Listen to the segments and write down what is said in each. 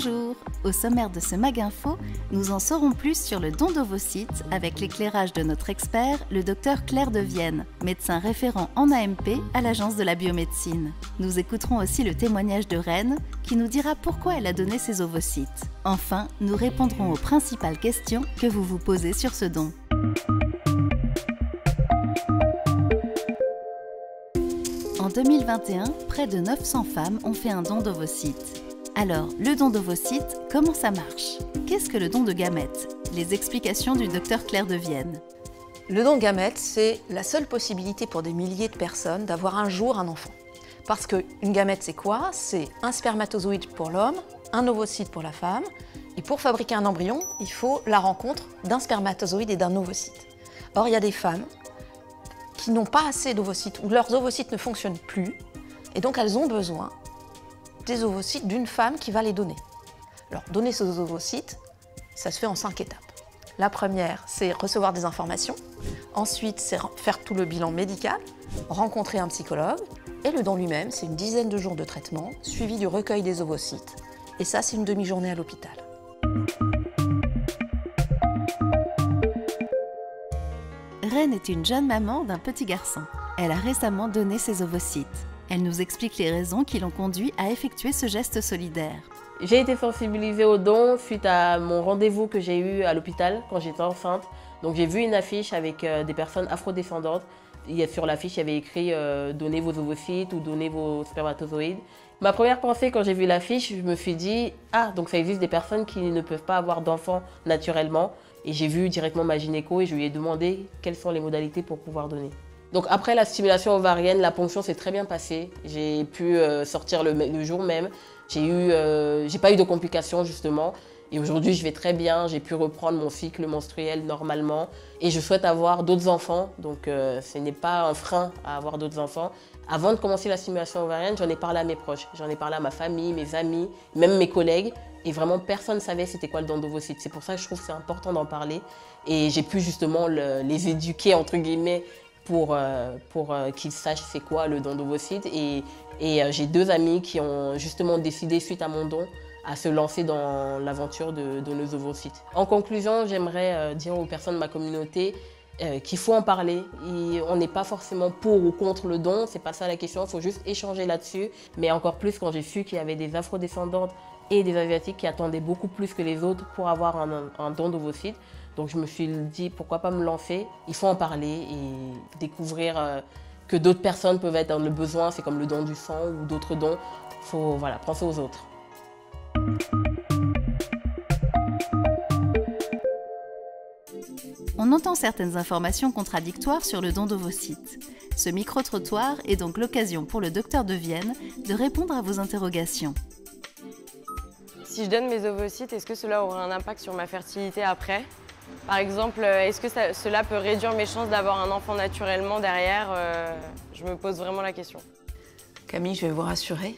Bonjour! Au sommaire de ce Mag-Info, nous en saurons plus sur le don d'ovocytes avec l'éclairage de notre expert, le docteur Claire de Vienne, médecin référent en AMP à l'Agence de la biomédecine. Nous écouterons aussi le témoignage de Reine qui nous dira pourquoi elle a donné ses ovocytes. Enfin, nous répondrons aux principales questions que vous vous posez sur ce don. En 2021, près de 900 femmes ont fait un don d'ovocytes. Alors, le don d'ovocytes, comment ça marche? Qu'est-ce que le don de gamètes? Les explications du docteur Claire de Vienne. Le don de gamètes, c'est la seule possibilité pour des milliers de personnes d'avoir un jour un enfant. Parce qu'une gamète, c'est quoi? C'est un spermatozoïde pour l'homme, un ovocyte pour la femme. Et pour fabriquer un embryon, il faut la rencontre d'un spermatozoïde et d'un ovocyte. Or, il y a des femmes qui n'ont pas assez d'ovocytes, ou leurs ovocytes ne fonctionnent plus, et donc elles ont besoin des ovocytes d'une femme qui va les donner. Alors, donner ces ovocytes, ça se fait en 5 étapes. La première, c'est recevoir des informations. Ensuite, c'est faire tout le bilan médical, rencontrer un psychologue. Et le don lui-même, c'est une dizaine de jours de traitement, suivi du recueil des ovocytes. Et ça, c'est une demi-journée à l'hôpital. Reine est une jeune maman d'un petit garçon. Elle a récemment donné ses ovocytes. Elle nous explique les raisons qui l'ont conduit à effectuer ce geste solidaire. J'ai été sensibilisée au don suite à mon rendez-vous que j'ai eu à l'hôpital quand j'étais enceinte. Donc j'ai vu une affiche avec des personnes afrodescendantes. Sur l'affiche, il y avait écrit « Donnez vos ovocytes » ou « Donnez vos spermatozoïdes ». Ma première pensée quand j'ai vu l'affiche, je me suis dit « Ah, donc ça existe des personnes qui ne peuvent pas avoir d'enfants naturellement ». Et j'ai vu directement ma gynéco et je lui ai demandé quelles sont les modalités pour pouvoir donner. Donc après la stimulation ovarienne, la ponction s'est très bien passée. J'ai pu sortir le jour même. J'ai pas eu de complications justement. Et aujourd'hui, je vais très bien. J'ai pu reprendre mon cycle menstruel normalement. Et je souhaite avoir d'autres enfants. Donc ce n'est pas un frein à avoir d'autres enfants. Avant de commencer la stimulation ovarienne, j'en ai parlé à mes proches. J'en ai parlé à ma famille, mes amis, même mes collègues. Et vraiment, personne ne savait c'était quoi le don d'ovocytes. C'est pour ça que je trouve que c'est important d'en parler. Et j'ai pu justement les éduquer, entre guillemets, pour qu'ils sachent c'est quoi le don d'ovocytes. Et j'ai 2 amis qui ont justement décidé, suite à mon don, à se lancer dans l'aventure de donner ovocytes. En conclusion, j'aimerais dire aux personnes de ma communauté qu'il faut en parler. On n'est pas forcément pour ou contre le don, c'est pas ça la question, il faut juste échanger là-dessus. Mais encore plus quand j'ai su qu'il y avait des afrodescendantes et des asiatiques qui attendaient beaucoup plus que les autres pour avoir un don d'ovocytes. Donc je me suis dit pourquoi pas me lancer. Il faut en parler et découvrir que d'autres personnes peuvent être dans le besoin, c'est comme le don du sang ou d'autres dons. Il faut penser aux autres. On entend certaines informations contradictoires sur le don d'ovocytes. Ce micro-trottoir est donc l'occasion pour le docteur de Vienne de répondre à vos interrogations. Si je donne mes ovocytes, est-ce que cela aura un impact sur ma fertilité après? Par exemple, est-ce que cela peut réduire mes chances d'avoir un enfant naturellement derrière? Je me pose vraiment la question. Camille, je vais vous rassurer,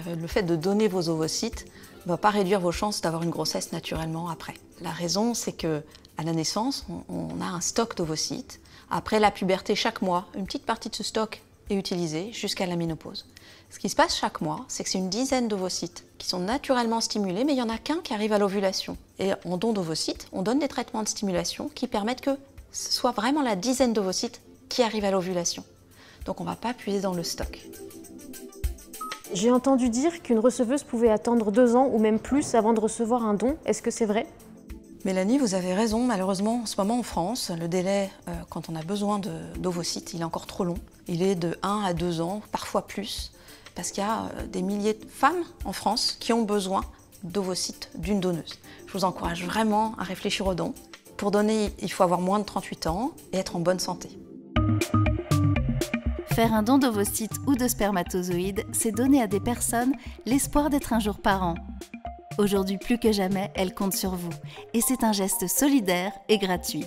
le fait de donner vos ovocytes ne va pas réduire vos chances d'avoir une grossesse naturellement après. La raison, c'est qu'à la naissance, on a un stock d'ovocytes. Après la puberté, chaque mois, une petite partie de ce stock est utilisée jusqu'à la ménopause. Ce qui se passe chaque mois, c'est que c'est une dizaine d'ovocytes qui sont naturellement stimulés, mais il n'y en a qu'un qui arrive à l'ovulation. Et en don d'ovocytes, on donne des traitements de stimulation qui permettent que ce soit vraiment la dizaine d'ovocytes qui arrive à l'ovulation. Donc on ne va pas puiser dans le stock. J'ai entendu dire qu'une receveuse pouvait attendre 2 ans ou même plus avant de recevoir un don. Est-ce que c'est vrai? Mélanie, vous avez raison. Malheureusement, en ce moment en France, le délai quand on a besoin d'ovocytes, il est encore trop long. Il est de 1 à 2 ans, parfois plus, parce qu'il y a des milliers de femmes en France qui ont besoin d'ovocytes d'une donneuse. Je vous encourage vraiment à réfléchir au don. Pour donner, il faut avoir moins de 38 ans et être en bonne santé. Faire un don d'ovocytes ou de spermatozoïdes, c'est donner à des personnes l'espoir d'être un jour parent. Aujourd'hui plus que jamais, elles comptent sur vous. Et c'est un geste solidaire et gratuit.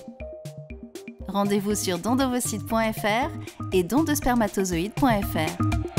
Rendez-vous sur dondovocytes.fr et dondespermatozoïdes.fr.